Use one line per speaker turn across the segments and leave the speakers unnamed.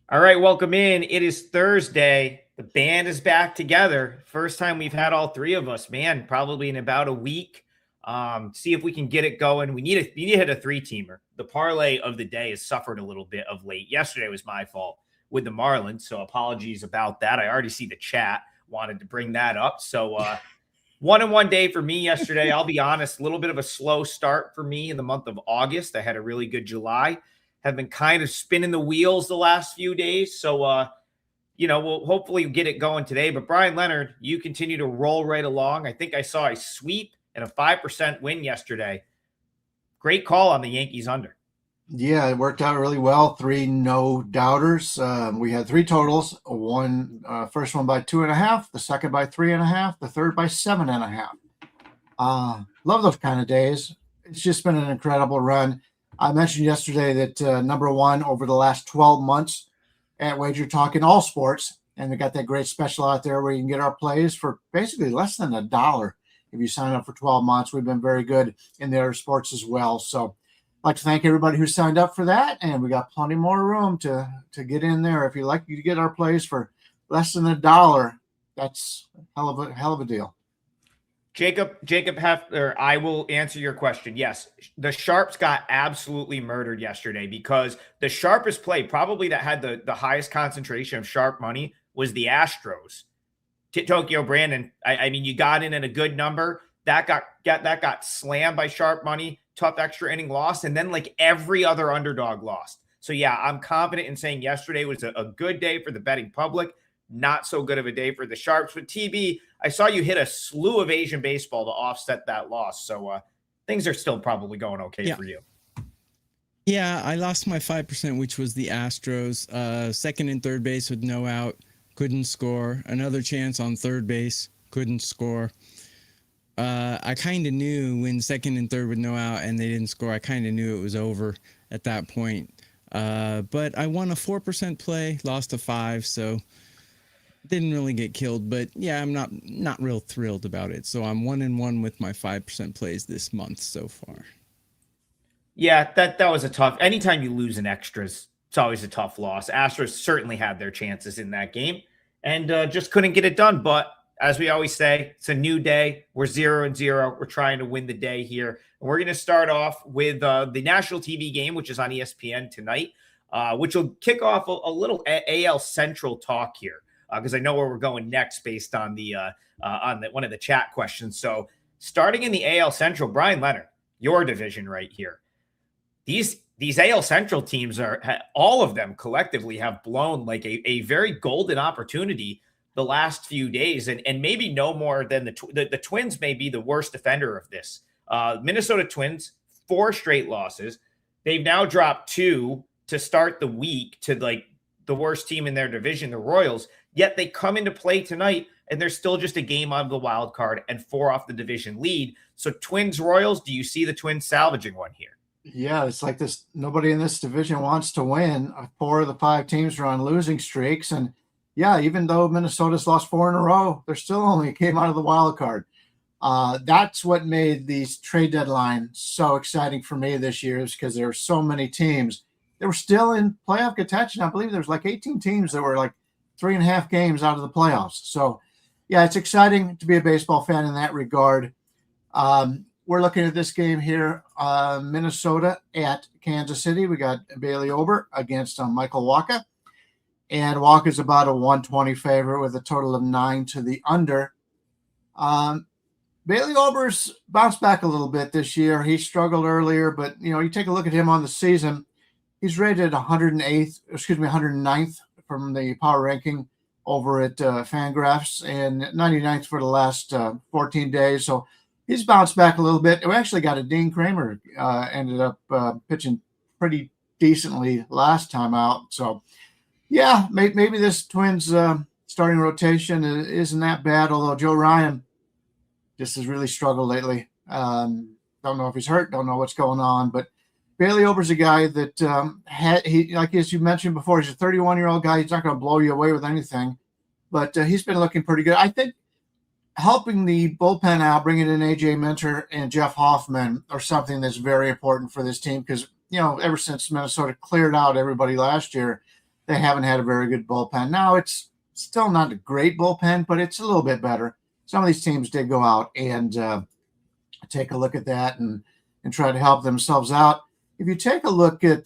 All right, welcome in. It is Thursday. The band is back together. First time we've had all three of us, man, probably in about a week. See if we can get it going. We need to hit a three-teamer. The parlay of the day has suffered a little bit of late. Yesterday was my fault with the Marlins, so apologies about that. I already see the chat. Wanted to bring that up. So 1-1 day for me yesterday. I'll be honest, a little bit of a slow start for me in the month of August. I had a really good July. Have been kind of spinning the wheels the last few days. So, we'll hopefully get it going today. But Bryan Leonard, you continue to roll right along. I think I saw a sweep and a 5% win yesterday. Great call on the Yankees under.
Yeah, it worked out really well. Three no doubters. We had three totals. First one by 2.5, the second by 3.5, the third by 7.5. Love those kind of days. It's just been an incredible run. I mentioned yesterday that number one over the last 12 months at WagerTalk in all sports, and we got that great special out there where you can get our plays for basically less than $1 if you sign up for 12 months. We've been very good in the other sports as well. So I'd like to thank everybody who signed up for that, and we got plenty more room to get in there. If you like to get our plays for less than $1, that's a hell of a deal.
Jacob I will answer your question. Yes, the Sharps got absolutely murdered yesterday because the sharpest play, probably that had the highest concentration of sharp money, was the Astros. Tokyo Brandon, I mean, you got in at a good number. That got slammed by sharp money, tough extra inning loss, and then like every other underdog lost. So yeah, I'm confident in saying yesterday was a good day for the betting public. Not so good of a day for the Sharps. But TB, I saw you hit a slew of Asian baseball to offset that loss. So things are still probably going okay for you.
Yeah, I lost my 5%, which was the Astros. Second and third base with no out, couldn't score. Another chance on third base, couldn't score. I kind of knew when second and third with no out and they didn't score, I kind of knew it was over at that point. But I won a 4% play, lost a 5%, so didn't really get killed. But yeah, I'm not real thrilled about it. So I'm 1-1 with my 5% plays this month so far.
Yeah, that was a tough. Anytime you lose in extras, it's always a tough loss. Astros certainly had their chances in that game and just couldn't get it done. But as we always say, it's a new day. We're 0-0. We're trying to win the day here. And we're going to start off with the national TV game, which is on ESPN tonight, which will kick off a little AL Central talk here because I know where we're going next based on one of the chat questions. So starting in the AL Central, Bryan Leonard, your division right here. These AL Central teams all of them collectively have blown like a very golden opportunity the last few days, and maybe no more than the Twins may be the worst offender of this. Minnesota Twins, 4 straight losses. They've now dropped 2 to start the week to like the worst team in their division, the Royals. Yet they come into play tonight, and they're still just a game out of the wild card and 4 off the division lead. So Twins Royals, do you see the Twins salvaging one here?
Yeah, it's like this. Nobody in this division wants to win. 4 of the 5 teams are on losing streaks, and yeah, even though Minnesota's lost 4 in a row, they're still only came out of the wild card. That's what made these trade deadline so exciting for me this year, is because there were so many teams that were still in playoff contention. I believe there's like 18 teams that were like 3.5 games out of the playoffs. So yeah, it's exciting to be a baseball fan in that regard. We're looking at this game here, Minnesota at Kansas City. We got Bailey Ober against Michael Wacha. And Walker's about a 120 favorite with a total of 9 to the under. Bailey Ober's bounced back a little bit this year. He struggled earlier, but you take a look at him on the season. He's rated 109th from the power ranking over at Fangraphs and 99th for the last 14 days. So he's bounced back a little bit. We actually got a Dean Kramer ended up pitching pretty decently last time out. So yeah, maybe this Twins starting rotation isn't that bad, although Joe Ryan just has really struggled lately. Don't know if he's hurt, don't know what's going on, but Bailey Ober's a guy that like as you mentioned before, he's a 31-year-old guy. He's not going to blow you away with anything, but he's been looking pretty good. I think helping the bullpen out, bringing in A.J. Minter and Jeff Hoffman are something that's very important for this team because, ever since Minnesota cleared out everybody last year, they haven't had a very good bullpen. Now, it's still not a great bullpen, but it's a little bit better. Some of these teams did go out and take a look at that and try to help themselves out. If you take a look at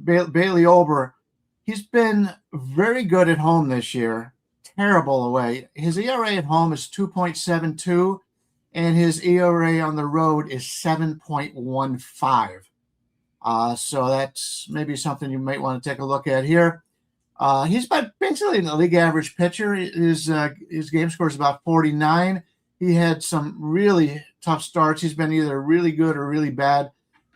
Bailey Ober, he's been very good at home this year, terrible away. His ERA at home is 2.72, and his ERA on the road is 7.15. So that's maybe something you might want to take a look at here. He's basically an league average pitcher. His game score is about 49. He had some really tough starts. He's been either really good or really bad.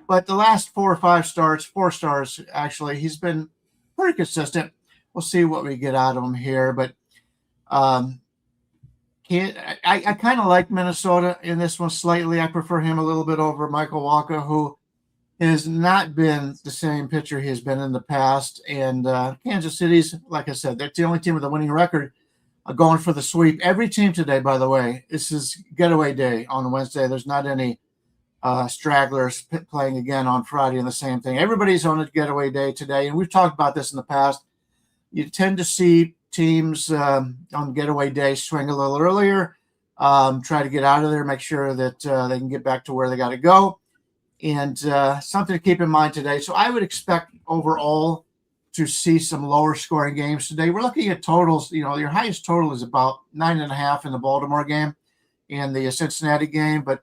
But the last 4 or 5 starts, 4 stars actually, he's been pretty consistent. We'll see what we get out of him here. But I kind of like Minnesota in this one slightly. I prefer him a little bit over Michael Wacha, who has not been the same pitcher he has been in the past. And Kansas City's, like I said, they're the only team with a winning record going for the sweep. Every team today, by the way, this is getaway day on Wednesday. There's not any stragglers playing again on Friday and the same thing. Everybody's on a getaway day today. And we've talked about this in the past. You tend to see teams on getaway day swing a little earlier, try to get out of there, make sure that they can get back to where they got to go. And something to keep in mind today. So I would expect overall to see some lower scoring games today. We're looking at totals. Your highest total is about 9.5 in the Baltimore game and the Cincinnati game. But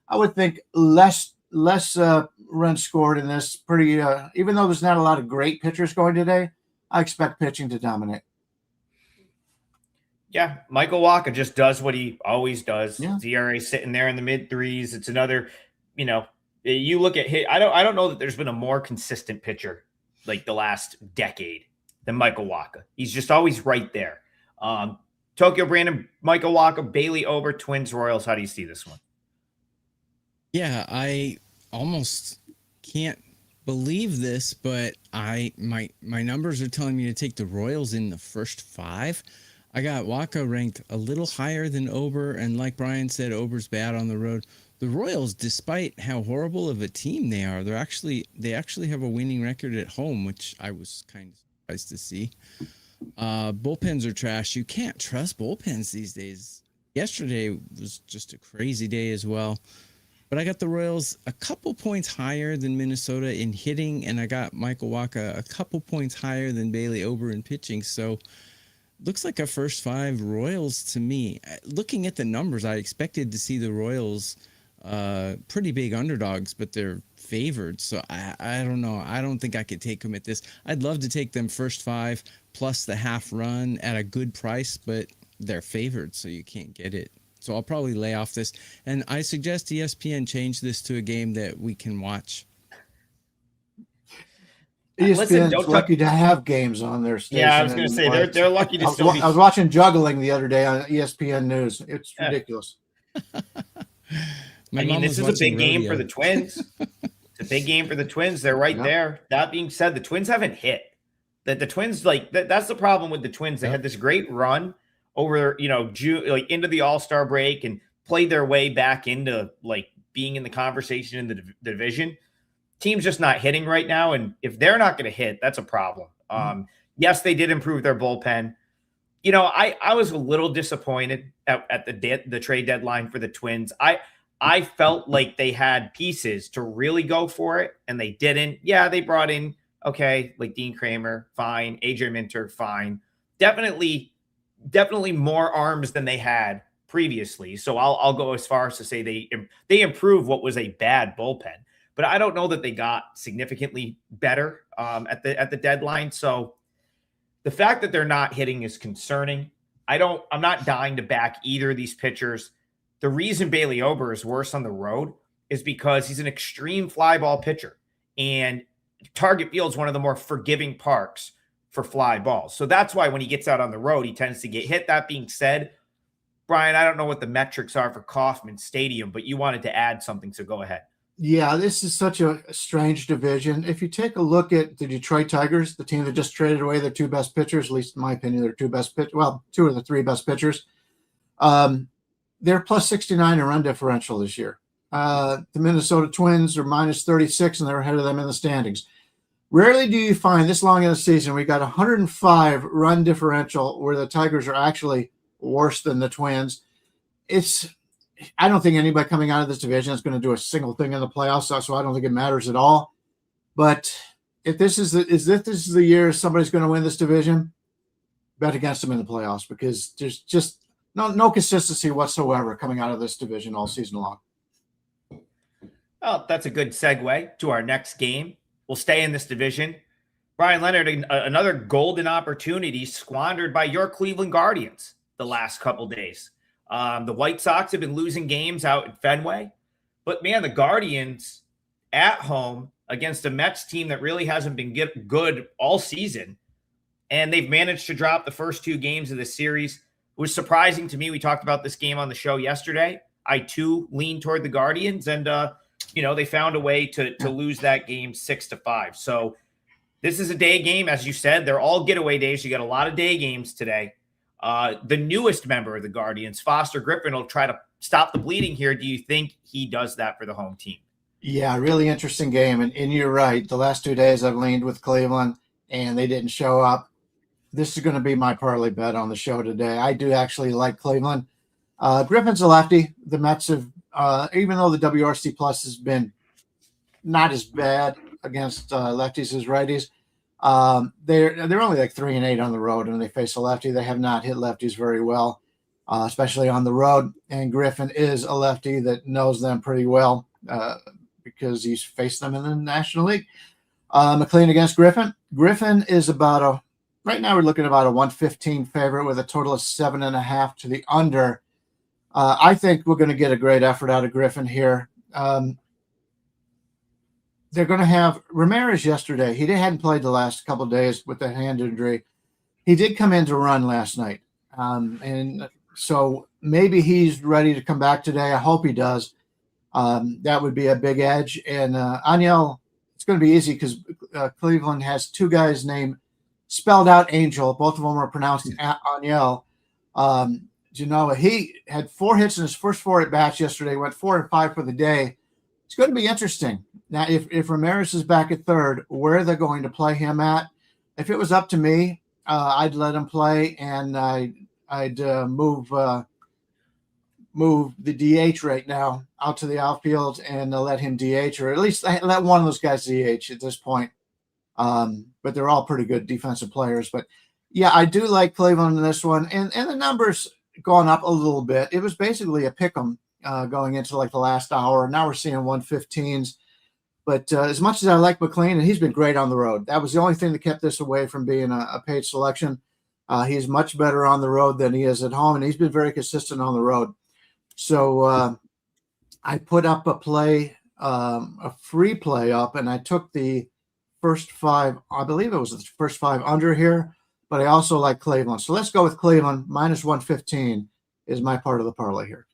I would think less runs scored in this. Pretty, even though there's not a lot of great pitchers going today, I expect pitching to dominate.
Yeah, Michael Wacha just does what he always does.
Yeah.
His ERA sitting there in the mid 3s. It's another, you look at hit. I don't know that there's been a more consistent pitcher like the last decade than Michael Wacha. He's just always right there. Tokyo Brandon, Michael Wacha, Bailey Ober, Twins, Royals. How do you see this one?
Yeah, I almost can't believe this, but my numbers are telling me to take the Royals in the first 5. I got Wacha ranked a little higher than Ober, and like Brian said, Ober's bad on the road. The Royals, despite how horrible of a team they are, they actually have a winning record at home, which I was kind of surprised to see. Bullpens are trash. You can't trust bullpens these days. Yesterday was just a crazy day as well. But I got the Royals a couple points higher than Minnesota in hitting, and I got Michael Wacha a couple points higher than Bailey Ober in pitching. So looks like a first 5 Royals to me. Looking at the numbers, I expected to see the Royals pretty big underdogs, but they're favored. So I don't know. I don't think I could take them at this. I'd love to take them first 5 plus the half run at a good price, but they're favored, so you can't get it. So I'll probably lay off this. And I suggest ESPN change this to a game that we can watch.
ESPN's lucky to have games on their station.
Yeah, I was going to say they're lucky to still be.
I was watching juggling the other day on ESPN News. It's ridiculous.
This is a big game for the Twins. It's a big game for the Twins. They're right there. That being said, the Twins haven't hit. The Twins, that's the problem with the Twins. They had this great run over, June, into the All-Star break and played their way back into being in the conversation in the division. Team's just not hitting right now, and if they're not going to hit, that's a problem. Yes, they did improve their bullpen. I was a little disappointed at the trade deadline for the Twins. I felt like they had pieces to really go for it, and they didn't. Yeah, they brought in, Dean Kramer, fine. AJ Minter, fine. Definitely more arms than they had previously. So I'll go as far as to say they improved what was a bad bullpen. But I don't know that they got significantly better at the deadline. So the fact that they're not hitting is concerning. I'm not dying to back either of these pitchers. The reason Bailey Ober is worse on the road is because he's an extreme fly ball pitcher, and Target Field's one of the more forgiving parks for fly balls. So that's why when he gets out on the road, he tends to get hit. That being said, Brian, I don't know what the metrics are for Kauffman Stadium, but you wanted to add something, so go ahead.
Yeah, this is such a strange division. If you take a look at the Detroit Tigers, the team that just traded away their 2 best pitchers, at least in my opinion, their 2 best pitchers, 2 of the 3 best pitchers, they're plus 69 in run differential this year. The Minnesota Twins are minus 36, and they're ahead of them in the standings. Rarely do you find this long in the season, we got 105 run differential where the Tigers are actually worse than the Twins. I don't think anybody coming out of this division is going to do a single thing in the playoffs, so I don't think it matters at all. But if this is the year somebody's going to win this division, bet against them in the playoffs, because there's just no consistency whatsoever coming out of this division all season long.
Well, that's a good segue to our next game. We'll stay in this division. Bryan Leonard, another golden opportunity squandered by your Cleveland Guardians the last couple days. The White Sox have been losing games out at Fenway, but man, the Guardians at home against a Mets team that really hasn't been good all season, and they've managed to drop the first 2 games of the series. It was surprising to me. We talked about this game on the show yesterday. I too leaned toward the Guardians, and they found a way to lose that game 6-5. So this is a day game, as you said. They're all getaway days. You got a lot of day games today. The newest member of the Guardians, Foster Griffin, will try to stop the bleeding here. Do you think he does that for the home team?
Yeah, really interesting game. And you're right. The last 2 days I've leaned with Cleveland, and they didn't show up. This is going to be my parlay bet on the show today. I do actually like Cleveland. Griffin's a lefty. The Mets have, even though the WRC plus has been not as bad against lefties as righties, they're only like 3-8 on the road when they face a lefty. They have not hit lefties very well, especially on the road. And Griffin is a lefty that knows them pretty well because he's faced them in the National League. McLean against Griffin. Griffin is right now we're looking at about a 115 favorite with a total of 7.5 to the under. I think we're going to get a great effort out of Griffin here. They're going to have Ramirez yesterday. He hadn't played the last couple of days with the hand injury. He did come in to run last night. And so maybe he's ready to come back today. I hope he does. That would be a big edge. And Aniel, it's going to be easy because Cleveland has 2 guys named spelled out Angel. Both of them are pronounced Aniel. He had 4 hits in his first 4 at bats yesterday, went 4 and 5 for the day. It's going to be interesting. Now, if Ramirez is back at third, where they're going to play him at? If it was up to me, I'd let him play, and I'd move the DH right now out to the outfield and let him DH, or at least let one of those guys DH at this point. But they're all pretty good defensive players. But yeah, I do like Cleveland in this one, and the numbers gone up a little bit. It was basically a pick 'em going into like the last hour. Now we're seeing 115s. But as much as I like McLean, and he's been great on the road, that was the only thing that kept this away from being a paid selection. He's much better on the road than he is at home, and he's been very consistent on the road. So I put up a free play up, and I took the first 5. I believe it was the first 5 under here, but I also like Cleveland. So let's go with Cleveland. Minus 115 is my part of the parlay here.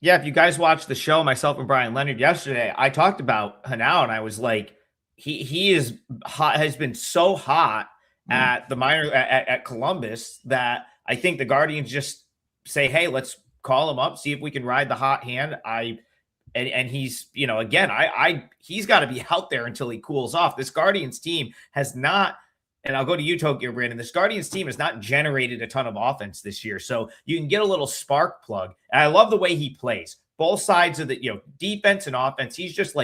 Yeah, if you guys watched the show, myself and Bryan Leonard yesterday, I talked about Hanau, and I was like, he is hot, has been so hot at the minor at Columbus that I think the Guardians just say, hey, let's call him up, see if we can ride the hot hand. And he's, again, he's got to be out there until he cools off. This Guardians team has not. And I'll go to you, Tokyo Brandon. This Guardians team has not generated a ton of offense this year. So you can get a little spark plug. And I love the way he plays. Both sides of the, defense and offense. He's just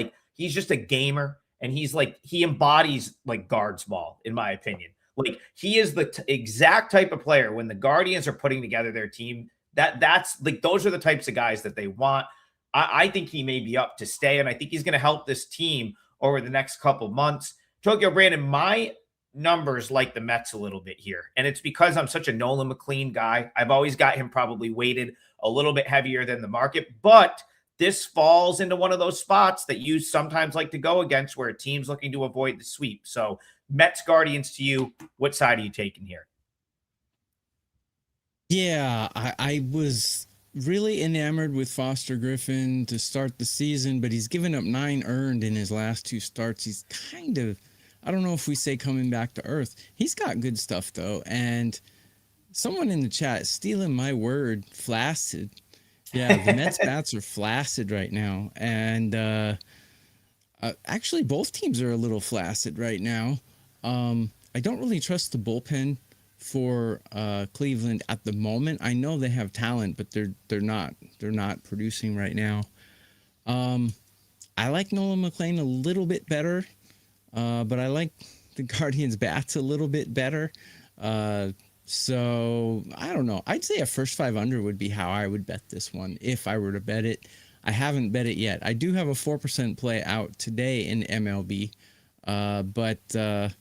a gamer. And he embodies like guards ball, in my opinion. Like he is the exact type of player when the Guardians are putting together their team. That's like, those are the types of guys that they want. I think he may be up to stay. And I think he's going to help this team over the next couple months. Tokyo Brandon, my numbers like the Mets a little bit here. And it's because I'm such a Nolan McLean guy. I've always got him probably weighted a little bit heavier than the market, but this falls into one of those spots that you sometimes like to go against where a team's looking to avoid the sweep. So Mets Guardians to you, what side are you taking here?
Yeah, I was really enamored with Foster Griffin to start the season, but he's given up 9 earned in his last 2 starts. He's kind of, I don't know if we say coming back to earth. He's got good stuff, though. And someone in the chat stealing my word, flaccid. Yeah, the Mets bats are flaccid right now. And Actually, both teams are a little flaccid right now. I don't really trust the bullpen for Cleveland at the moment. I know they have talent, but they're not producing right now. I like Nolan McLean a little bit better, but I like the Guardians' bats a little bit better. So I don't know. I'd say a first 5 under would be how I would bet this one if I were to bet it. I haven't bet it yet. I do have a 4% play out today in MLB, but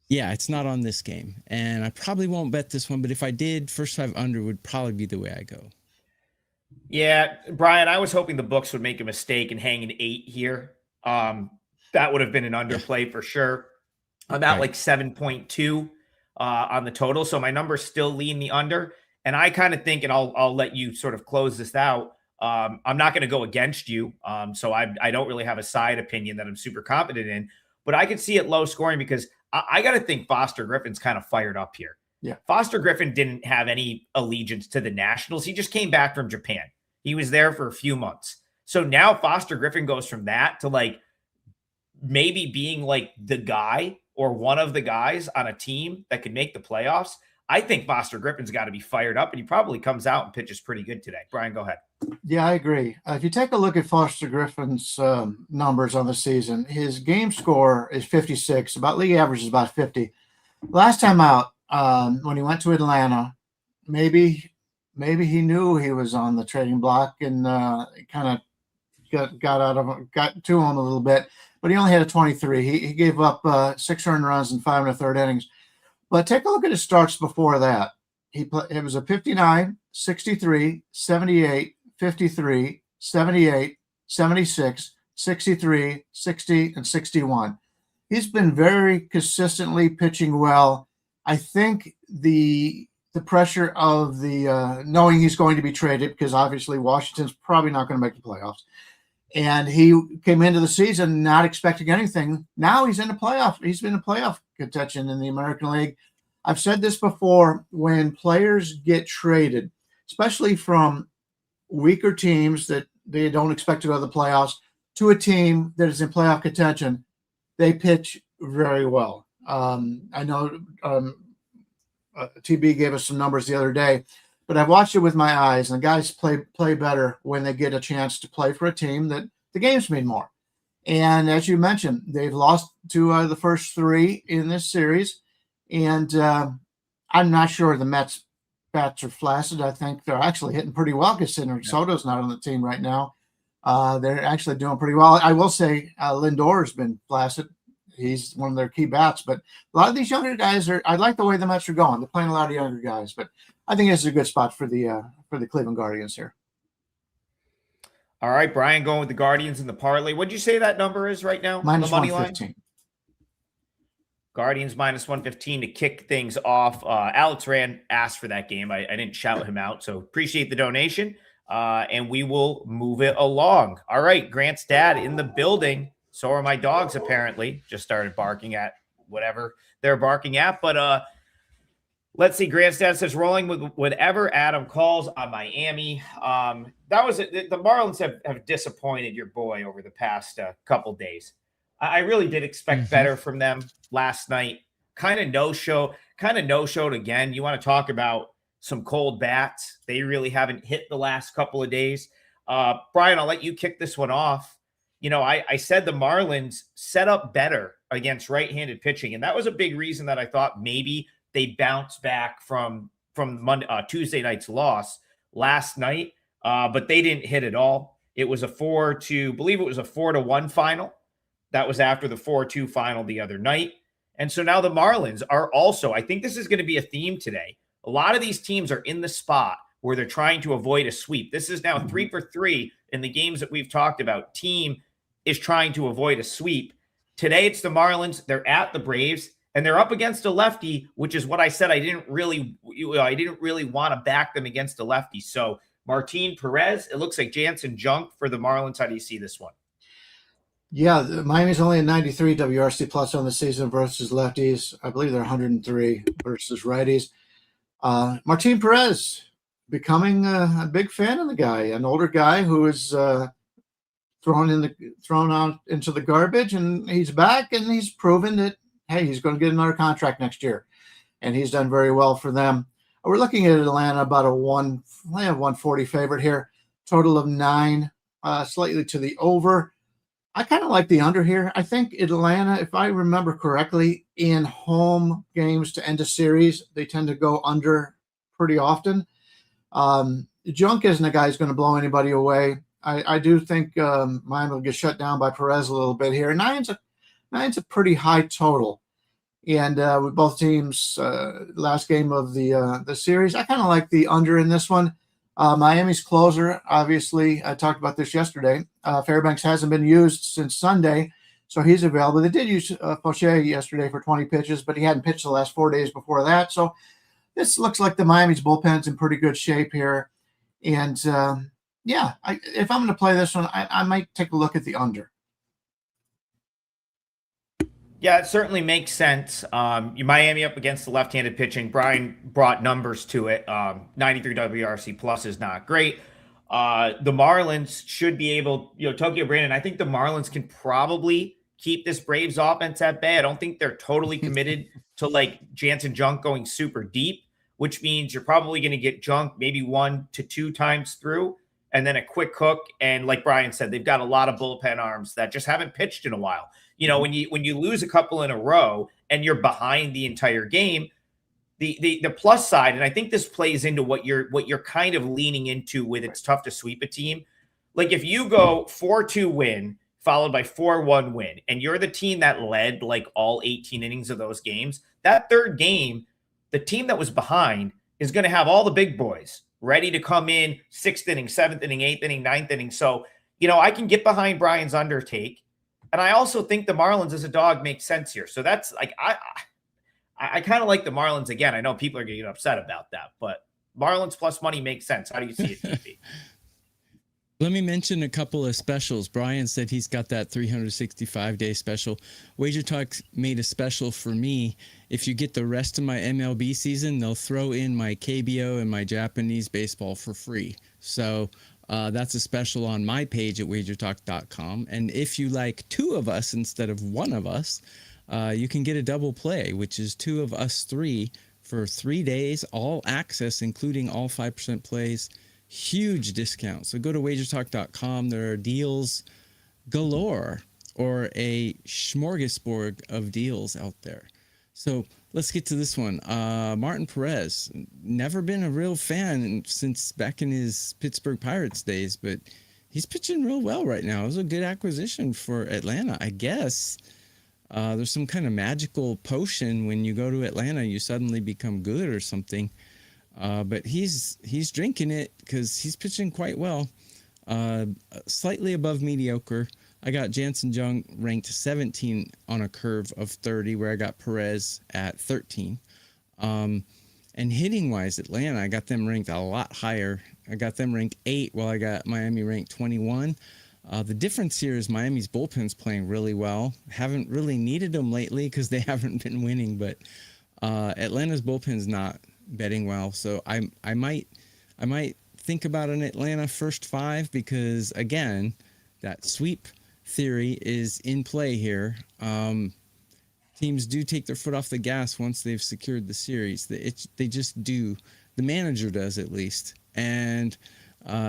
yeah, it's not on this game, and I probably won't bet this one. But if I did, first 5 under would probably be the way I go.
Yeah, Brian, I was hoping the books would make a mistake and hang an 8 here. That would have been an underplay for sure. I'm at like 7.2 on the total, so my numbers still lean the under. And I kind of think, and I'll let you sort of close this out. I'm not going to go against you, so I don't really have a side opinion that I'm super confident in. But I could see it low scoring because I got to think Foster Griffin's kind of fired up here.
Yeah,
Foster Griffin didn't have any allegiance to the Nationals. He just came back from Japan. He was there for a few months. So now Foster Griffin goes from that to like maybe being like the guy or one of the guys on a team that could make the playoffs. I think Foster Griffin's got to be fired up, and he probably comes out and pitches pretty good today. Brian, go ahead.
Yeah, I agree. If you take a look at Foster Griffin's numbers on the season, his game score is 56. About league average is about 50. Last time out, when he went to Atlanta, maybe he knew he was on the trading block and kind of got to him a little bit, but he only had a 23. He gave up 6 earned runs in 5 1/3 innings. But take a look at his starts before that. It was a 59, 63, 78, 53, 78, 76, 63, 60, and 61. He's been very consistently pitching well. I think the pressure of the knowing he's going to be traded, because obviously Washington's probably not going to make the playoffs, and he came into the season not expecting anything. Now he's in the playoff. He's been in playoff contention in the American League. I've said this before: when players get traded, especially from weaker teams that they don't expect to go to the playoffs, to a team that is in playoff contention, they pitch very well. I know TB gave us some numbers the other day, but I've watched it with my eyes, and the guys play better when they get a chance to play for a team that the games mean more. And as you mentioned, they've lost to the first 3 in this series, and I'm not sure the Mets bats are flaccid. I think they're actually hitting pretty well considering Soto's not on the team right now. They're actually doing pretty well. I will say Lindor has been flaccid. He's one of their key bats, but a lot of these younger guys I like the way the Mets are going. They're playing a lot of younger guys, but I think this is a good spot for the Cleveland Guardians here.
All right, Brian, going with the Guardians in the parlay. What'd you say that number is right now?
Minus
the money
115.
Line? Guardians minus 115 to kick things off. Alex Rand asked for that game. I didn't shout him out, so appreciate the donation. And we will move it along. All right, Grant's dad in the building. So are my dogs, apparently. Just started barking at whatever they're barking at. But let's see. Grant's dad says, rolling with whatever Adam calls on Miami. That was it. The Marlins have disappointed your boy over the past couple days. I really did expect better from them last night. Kind of no-showed again. You want to talk about some cold bats. They really haven't hit the last couple of days. Brian, I'll let you kick this one off. You know, I said the Marlins set up better against right-handed pitching, and that was a big reason that I thought maybe they bounced back from Tuesday night's loss last night, but they didn't hit at all. It was a 4-1 final. That was after the 4-2 final the other night. And so now the Marlins are also, I think this is going to be a theme today. A lot of these teams are in the spot where they're trying to avoid a sweep. This is now 3 for 3 in the games that we've talked about. Team is trying to avoid a sweep. Today it's the Marlins. They're at the Braves, and they're up against a lefty, which is what I said. I didn't really want to back them against a lefty. So Martin Perez, it looks like Jansen Junk for the Marlins. How do you see this one?
Yeah, Miami's only a 93 WRC plus on the season versus lefties. I believe they're 103 versus righties. Martin Perez becoming a big fan of the guy, an older guy who is thrown out into the garbage, and he's back, and he's proven that, hey, he's going to get another contract next year, and he's done very well for them. We're looking at Atlanta about a 140 favorite here, total of 9, slightly to the over. I kind of like the under here. I think Atlanta, if I remember correctly, in home games to end a series, they tend to go under pretty often. Junk isn't a guy who's going to blow anybody away. I do think Miami will get shut down by Perez a little bit here. Nine's a pretty high total. And with both teams, last game of the series, I kind of like the under in this one. Miami's closer, obviously, I talked about this yesterday. Fairbanks hasn't been used since Sunday, so he's available. They did use Poche yesterday for 20 pitches, but he hadn't pitched the last 4 days before that. So this looks like the Miami's bullpen's in pretty good shape here. And, if I'm going to play this one, I might take a look at the under.
Yeah, it certainly makes sense. Miami up against the left-handed pitching. Brian brought numbers to it. 93 WRC plus is not great. The Marlins should be able, Tokyo Brandon, I think the Marlins can probably keep this Braves offense at bay. I don't think they're totally committed to like Jansen Junk going super deep, which means you're probably going to get Junk maybe 1 to 2 times through and then a quick hook. And like Brian said, they've got a lot of bullpen arms that just haven't pitched in a while. When you lose a couple in a row and you're behind the entire game, the plus side, and I think this plays into what you're kind of leaning into with it's tough to sweep a team. Like if you go 4-2 win followed by 4-1 win, and you're the team that led like all 18 innings of those games, that third game, the team that was behind is going to have all the big boys ready to come in 6th inning, 7th inning, 8th inning, 9th inning. So, I can get behind Brian's undertake. And I also think the Marlins as a dog makes sense here. So that's like, I kind of like the Marlins again. I know people are getting upset about that, but Marlins plus money makes sense. How do you see it, TP?
Let me mention a couple of specials. Brian said he's got that 365-day special. WagerTalk made a special for me. If you get the rest of my MLB season, they'll throw in my KBO and my Japanese baseball for free. So that's a special on my page at WagerTalk.com. And if you like 2 of us instead of 1 of us, you can get a double play, which is 2 of us 3 for 3 days, all access, including all 5% plays. Huge discount. So go to WagerTalk.com. There are deals galore, or a smorgasbord of deals out there. So let's get to this one. Martin Perez, never been a real fan since back in his Pittsburgh Pirates days, but he's pitching real well right now. It was a good acquisition for Atlanta, I guess. There's some kind of magical potion when you go to Atlanta, you suddenly become good or something. But he's drinking it because he's pitching quite well. Slightly above mediocre. I got Jansen Jung ranked 17 on a curve of 30, where I got Perez at 13. And hitting-wise, Atlanta, I got them ranked a lot higher. I got them ranked 8, while I got Miami ranked 21. The difference here is Miami's bullpen's playing really well. Haven't really needed them lately because they haven't been winning, but Atlanta's bullpen's not betting well. So I might think about an Atlanta first 5 because, again, that sweep theory is in play here. Teams do take their foot off the gas once they've secured the series. They just do. The manager does, at least. And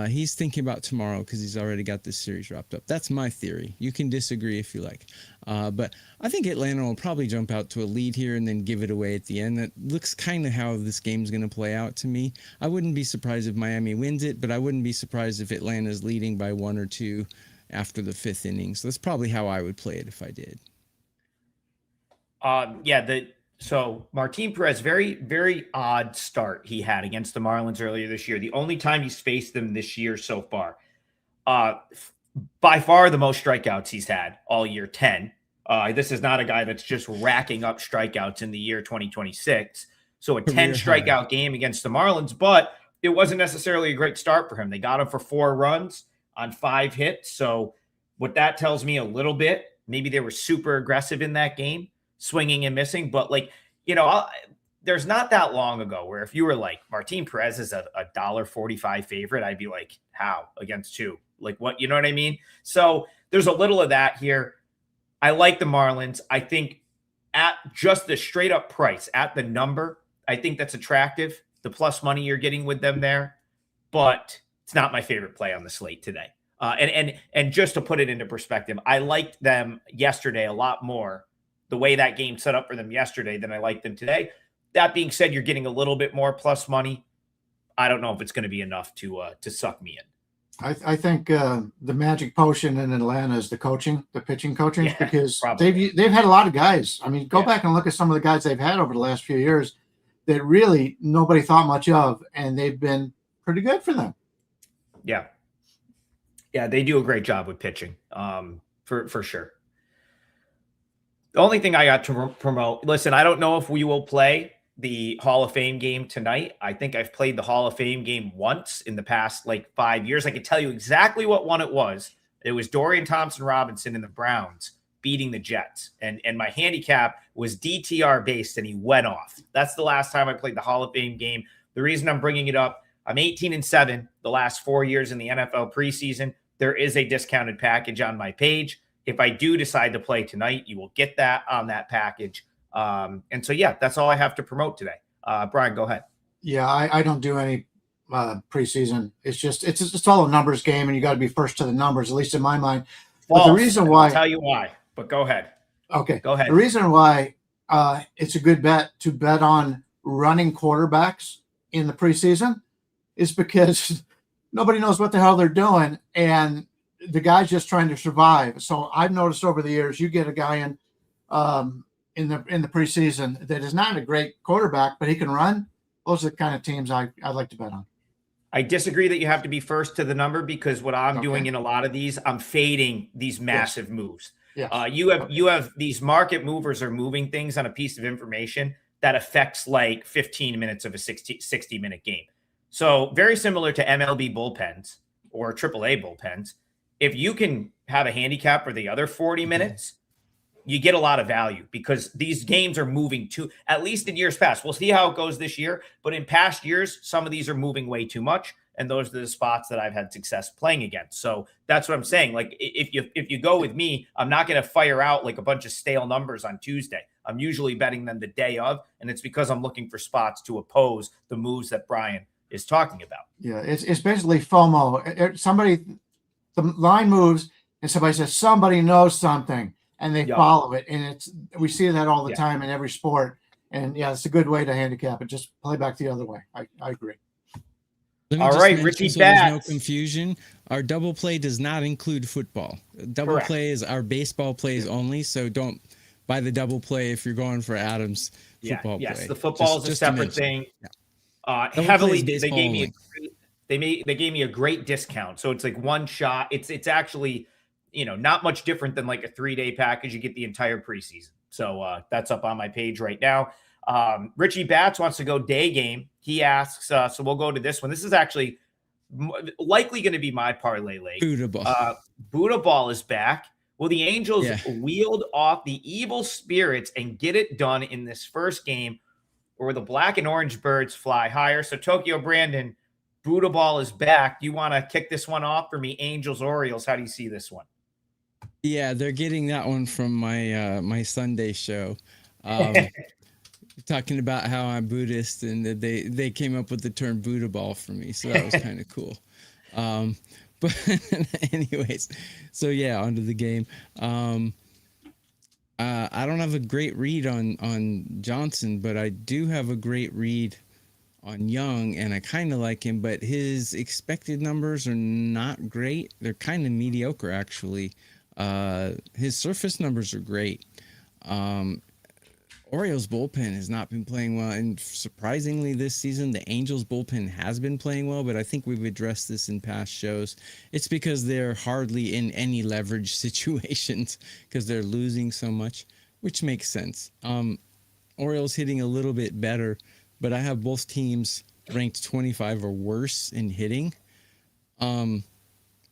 he's thinking about tomorrow because he's already got this series wrapped up. That's my theory. You can disagree if you like. But I think Atlanta will probably jump out to a lead here and then give it away at the end. That looks kind of how this game's going to play out to me. I wouldn't be surprised if Miami wins it, but I wouldn't be surprised if Atlanta's leading by 1 or 2 after the 5th inning. So that's probably how I would play it if I did.
So Martin Perez, very, very odd start he had against the Marlins earlier this year. The only time he's faced them this year so far. By far the most strikeouts he's had all year, 10. This is not a guy that's just racking up strikeouts in the year 2026. So a 10 strikeout game against the Marlins, but it wasn't necessarily a great start for him. They got him for 4 runs on 5 hits. So what that tells me a little bit, maybe they were super aggressive in that game, swinging and missing. But there's not that long ago where if you were like Martin Perez is a $1.45 favorite, I'd be like, how against 2? Like what, you know what I mean? So there's a little of that here. I like the Marlins. I think at just the straight up price, at the number, I think that's attractive. The plus money you're getting with them there, but it's not my favorite play on the slate today. And just to put it into perspective, I liked them yesterday a lot more, the way that game set up for them yesterday, than I liked them today. That being said, you're getting a little bit more plus money. I don't know if it's going to be enough to suck me in.
I think the magic potion in Atlanta is the pitching coaching,
Yeah,
because
probably.
they've had a lot of guys. I mean, go
Yeah.
back and look at some of the guys they've had over the last few years that really nobody thought much of, and they've been pretty good for them.
Yeah. Yeah, they do a great job with pitching, for sure. The only thing I got to promote, listen, I don't know if we will play the Hall of Fame game tonight. I think I've played the Hall of Fame game once in the past 5 years. I can tell you exactly what one it was. It was Dorian Thompson-Robinson and the Browns beating the Jets. And my handicap was DTR based, and he went off. That's the last time I played the Hall of Fame game. The reason I'm bringing it up, I'm 18-7 the last 4 years in the NFL preseason. There is a discounted package on my page. If I do decide to play tonight, you will get that on that package. And so, yeah, that's all I have to promote today. Brian, go ahead.
Yeah, I don't do any preseason. It's all a numbers game, and you got to be first to the numbers, at least in my mind.
False.
But the reason why,
I'll tell you why, but go ahead.
Okay,
go ahead.
The reason why it's a good bet to bet on running quarterbacks in the preseason is because nobody knows what the hell they're doing, and the guy's just trying to survive. So I've noticed over the years, you get a guy in the preseason that is not a great quarterback, but he can run. Those are the kind of teams I like to bet on.
I disagree that you have to be first to the number, because what I'm doing in a lot of these, I'm fading these massive moves.
Yes.
You have these market movers are moving things on a piece of information that affects 15 minutes of a 60-minute game. So very similar to MLB bullpens or AAA bullpens. If you can have a handicap for the other 40 minutes, you get a lot of value, because these games are moving at least in years past. We'll see how it goes this year, but in past years, some of these are moving way too much. And those are the spots that I've had success playing against. So that's what I'm saying. If you go with me, I'm not going to fire out a bunch of stale numbers on Tuesday. I'm usually betting them the day of, and it's because I'm looking for spots to oppose the moves that Brian is talking about.
Yeah, it's basically FOMO. The line moves, and somebody says somebody knows something, and they follow it. And we see that all the time in every sport. And yeah, it's a good way to handicap it. Just play back the other way. I agree.
All right, Richie so Bats. There's no confusion. Our double play does not include football. Double play is our baseball plays only. So don't buy the double play if you're going for Adams football play.
Yes, the football is a separate thing. Yeah. Heavily, they gave me a great discount. So it's one shot. It's actually, not much different than a 3-day package. You get the entire preseason. So that's up on my page right now. Richie Bats wants to go day game. He asks, so we'll go to this one. This is actually likely going to be my parlay leg. Buddha Ball is back. Will the Angels wield off the evil spirits and get it done in this first game, or will the black and orange birds fly higher? So Tokyo Brandon, Buddha Ball is back. Do you want to kick this one off for me? Angels, Orioles. How do you see this one?
Yeah, they're getting that one from my my Sunday show. Talking about how I'm Buddhist, and that they came up with the term Buddha Ball for me. So that was kind of cool. But anyways, so yeah, onto the game. I don't have a great read on Johnson, but I do have a great read on Young, and I kind of like him, but his expected numbers are not great. They're kind of mediocre, actually. His surface numbers are great. Orioles bullpen has not been playing well, and surprisingly this season the Angels bullpen has been playing well, but I think we've addressed this in past shows. It's because they're hardly in any leverage situations because they're losing so much, which makes sense. Orioles hitting a little bit better, but I have both teams ranked 25 or worse in hitting.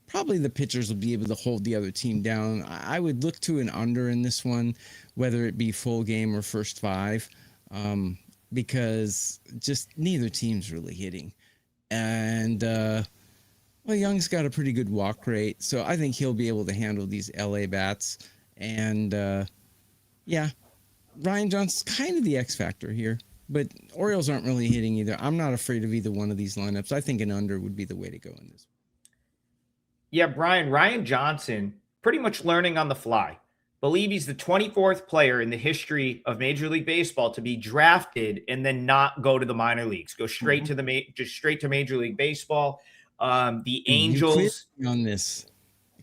Probably the pitchers will be able to hold the other team down. I would look to an under in this one, whether it be full game or first 5, because just neither team's really hitting. And Well, Young's got a pretty good walk rate, so I think he'll be able to handle these LA bats. And yeah, Ryan Johnson's kind of the X factor here, but Orioles aren't really hitting either. I'm not afraid of either one of these lineups. I think an under would be the way to go in this.
Yeah, Brian, Ryan Johnson, pretty much learning on the fly. Believe he's the 24th player in the history of Major League Baseball to be drafted and then not go to the minor leagues, go straight to just straight to Major League Baseball. The Angels
on this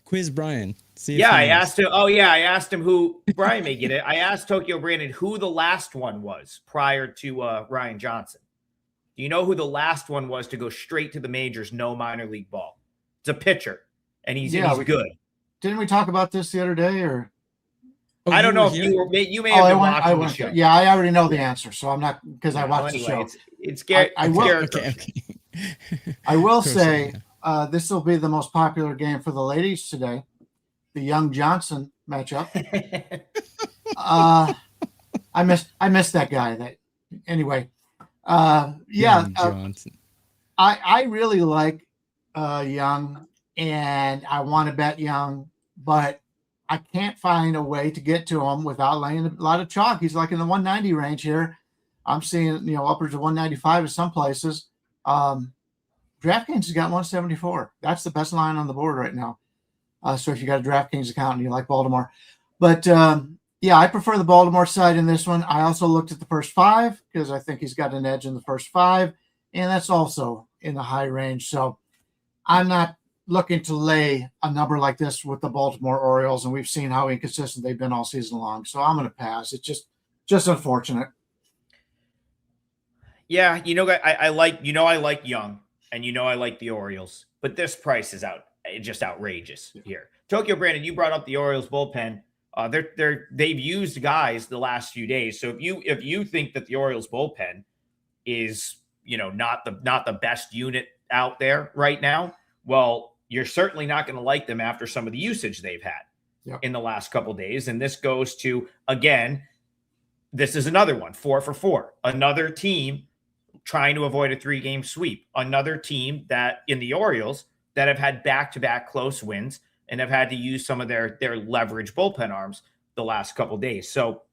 quiz, Brian. See
yeah, I asked him. Oh, yeah, I asked him who Brian may get it. I asked Tokyo Brandon who the last one was prior to Ryan Johnson. Do you know who the last one was to go straight to the majors, no minor league ball? It's a pitcher, and he's good.
Didn't we talk about this the other day, or?
Oh, I don't know if you may have been watching the show.
Yeah, I already know the answer, so I'm not because I watched the show.
It's Garrett.
I will.
Okay.
I will say this will be the most popular game for the ladies today, the Young Johnson matchup. I missed that guy. Anyway.
Johnson.
I really like Young, and I want to bet Young, but I can't find a way to get to him without laying a lot of chalk. He's like in the 190 range here. I'm seeing, upwards of 195 in some places. DraftKings has got 174. That's the best line on the board right now. So if you got a DraftKings account and you like Baltimore, but I prefer the Baltimore side in this one. I also looked at the first 5 because I think he's got an edge in the first 5, and that's also in the high range. So I'm not looking to lay a number like this with the Baltimore Orioles, and we've seen how inconsistent they've been all season long. So I'm going to pass. It's just unfortunate.
Yeah, I like Young, and I like the Orioles, but this price is just outrageous here. Tokyo Brandon, you brought up the Orioles bullpen. They've used guys the last few days. So if you think that the Orioles bullpen is not the best unit out there right now, well, you're certainly not going to like them after some of the usage they've had in the last couple of days. And this goes to, again, this is another one, 4 for 4. Another team trying to avoid a 3-game sweep. Another team that in the Orioles that have had back-to-back close wins and have had to use some of their leverage bullpen arms the last couple of days. So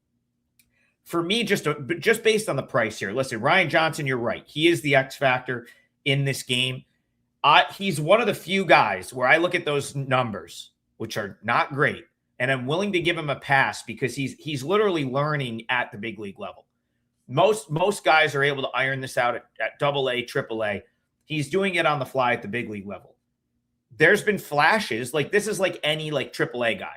for me, just based on the price here, listen, Ryan Johnson, you're right. He is the X factor in this game. He's one of the few guys where I look at those numbers, which are not great, and I'm willing to give him a pass because he's literally learning at the big league level. Most guys are able to iron this out at AA, AAA. He's doing it on the fly at the big league level. There's been flashes. Like this is like any AAA guy.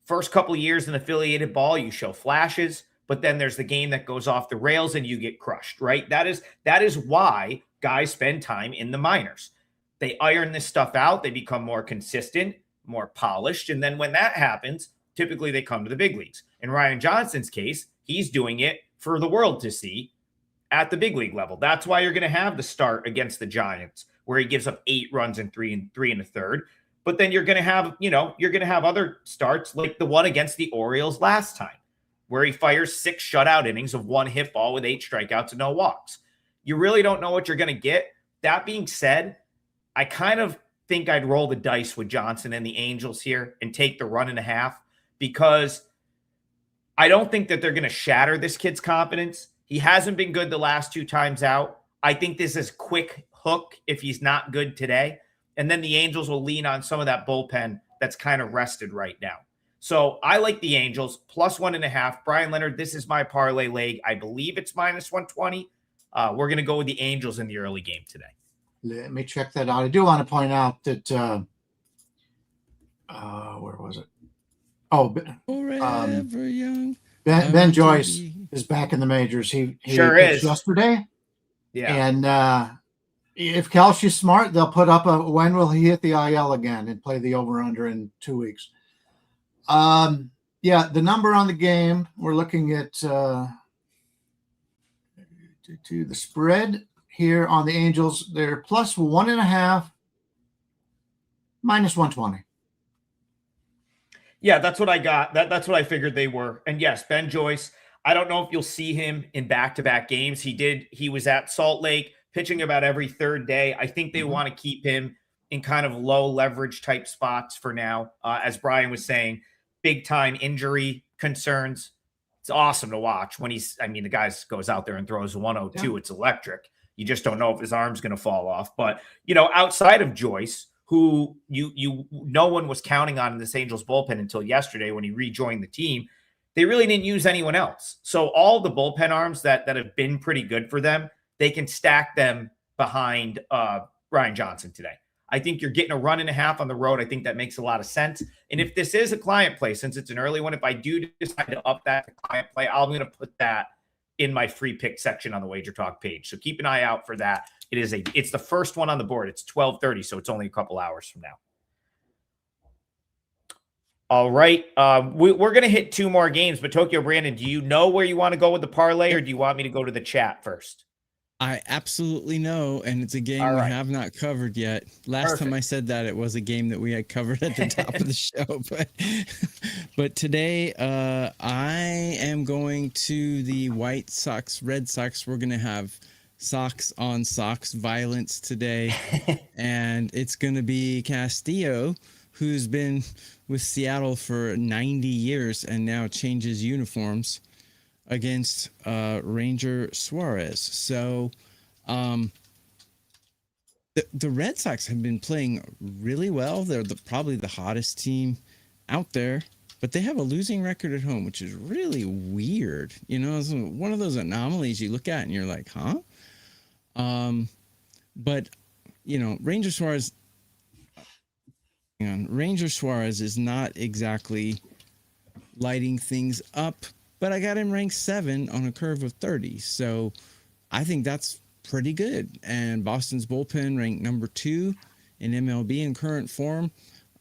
First couple of years in affiliated ball, you show flashes, but then there's the game that goes off the rails and you get crushed, right? That is why guys spend time in the minors. They iron this stuff out. They become more consistent, more polished. And then when that happens, typically they come to the big leagues. In Ryan Johnson's case, he's doing it for the world to see at the big league level. That's why you're going to have the start against the Giants where he gives up 8 runs in 3 1/3. But then you're going to have, other starts like the one against the Orioles last time where he fires 6 shutout innings of 1 hit ball with 8 strikeouts and no walks. You really don't know what you're going to get. That being said, I kind of think I'd roll the dice with Johnson and the Angels here and take the 1.5 because I don't think that they're going to shatter this kid's confidence. He hasn't been good the last 2 times out. I think this is quick hook if he's not good today. And then the Angels will lean on some of that bullpen that's kind of rested right now. So I like the Angels plus 1.5. Bryan Leonard, this is my parlay leg. I believe it's minus 120. We're going to go with the Angels in the early game today.
Let me check that out. I do want to point out that where was it? Oh,
Forever young.
Ben Joyce is back in the majors. He
sure is
yesterday.
Yeah,
and if Kelsey's smart, they'll put up when will he hit the IL again and play the over/under in 2 weeks. The number on the game we're looking at to the spread here on the Angels. They're plus 1.5, minus 120.
Yeah, that's what I got. That's what I figured they were. And yes, Ben Joyce, I don't know if you'll see him in back-to-back games. He was at Salt Lake pitching about every 3rd day. I think they want to keep him in kind of low leverage type spots for now. As Brian was saying, big time injury concerns. It's awesome to watch when the guy goes out there and throws 102. Yeah. It's electric. You just don't know if his arm's going to fall off. But, outside of Joyce, who no one was counting on in this Angels bullpen until yesterday when he rejoined the team, they really didn't use anyone else. So all the bullpen arms that have been pretty good for them, they can stack them behind Ryan Johnson today. I think you're getting a run and a half on the road. I think that makes a lot of sense. And if this is a client play, since it's an early one, if I do decide to up that client play, I'm going to put that in my free pick section on the WagerTalk page. So keep an eye out for that. It's the first one on the board. It's 12:30, so it's only a couple hours from now. All right. We're going to hit 2 more games, but Tokyo Brandon, do you know where you want to go with the parlay, or do you want me to go to the chat first?
I absolutely know, and it's a game we have not covered yet. Last time I said that, it was a game that we had covered at the top of the show. But today, I am going to the White Sox, Red Sox. We're going to have Sox on Sox violence today, and it's going to be Castillo, who's been with Seattle for 90 years and now changes uniforms, against Ranger Suarez. So the Red Sox have been playing really well. They're probably the hottest team out there, but they have a losing record at home, which is really weird. It's one of those anomalies you look at and you're like, huh? But Ranger Suarez is not exactly lighting things up, but I got him ranked 7 on a curve of 30. So I think that's pretty good. And Boston's bullpen ranked number 2 in MLB in current form.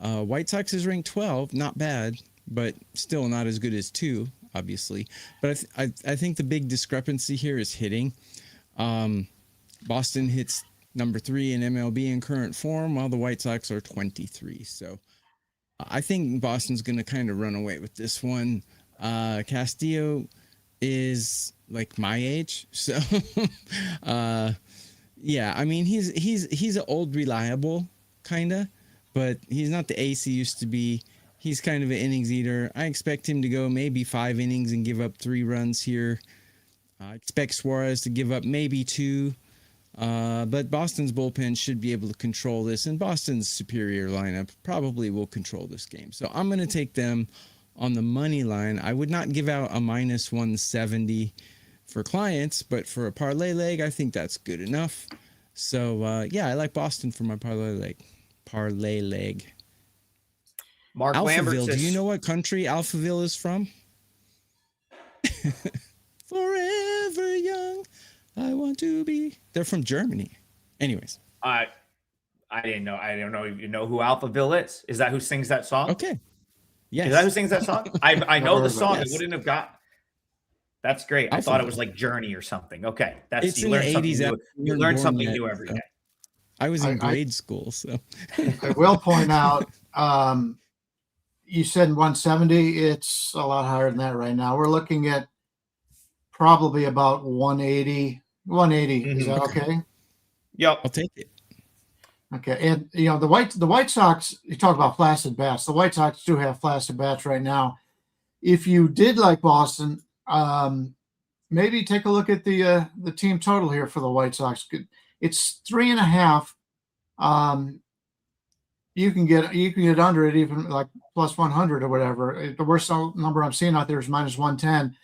White Sox is ranked 12. Not bad, but still not as good as 2, obviously. But I think the big discrepancy here is hitting. Boston hits number 3 in MLB in current form, while the White Sox are 23. So I think Boston's going to kind of run away with this one. Castillo is like my age, so yeah. I mean, he's an old reliable kind of, but he's not the ace he used to be. He's kind of an innings eater. I expect him to go maybe 5 innings and give up 3 runs here. I expect Suarez to give up maybe 2. But Boston's bullpen should be able to control this, and Boston's superior lineup probably will control this game. So I'm going to take them on the money line. I would not give out a minus 170 for clients, but for a parlay leg, I think that's good enough. So, I like Boston for my parlay leg.
Mark Lambert
Alphaville,
says,
do you know what country Alphaville is from? Forever young, I want to be. They're from Germany. Anyways.
I didn't know. I don't know if you know who Alphaville is. Is that who sings that song?
Okay. Yes.
Is that who sings that song? I know the song.
Yes.
I wouldn't have got. That's great. I thought it was like Journey or something. Okay.
It's in the 80s.
You learn something new every day.
I was in grade school, so.
I will point out, you said 170. It's a lot higher than that right now. We're looking at probably about 180. 180. Mm-hmm. Is that okay?
Yep.
I'll take it.
Okay. And, the White Sox, you talk about flaccid bats. The White Sox do have flaccid bats right now. If you did like Boston, maybe take a look at the team total here for the White Sox. It's 3.5. You can get under it, even like plus 100 or whatever. The worst number I'm seeing out there is minus 110.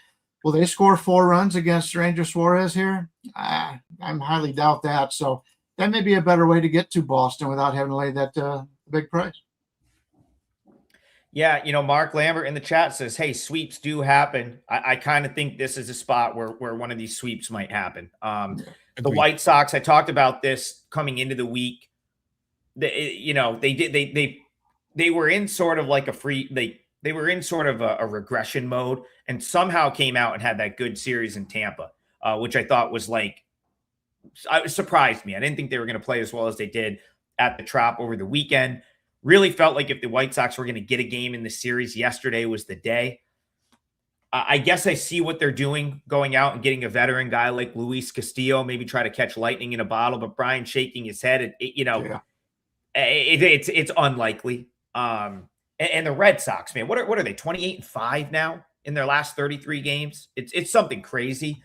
Will they score 4 runs against Ranger Suarez here? I highly doubt that. So that may be a better way to get to Boston without having to lay that big price.
Yeah, Mark Lambert in the chat says, hey, sweeps do happen. I kind of think this is a spot where one of these sweeps might happen. The White Sox, I talked about this coming into the week. They were in sort of like they were in sort of a regression mode and somehow came out and had that good series in Tampa, which I thought was surprised me. I didn't think they were going to play as well as they did at the Trop over the weekend. Really felt like if the White Sox were going to get a game in the series, yesterday was the day. I guess I see what they're doing, going out and getting a veteran guy like Luis Castillo, maybe try to catch lightning in a bottle. But Brian shaking his head, It's unlikely. And the Red Sox, man, what are they? 28-5 now in their last 33 games. It's something crazy.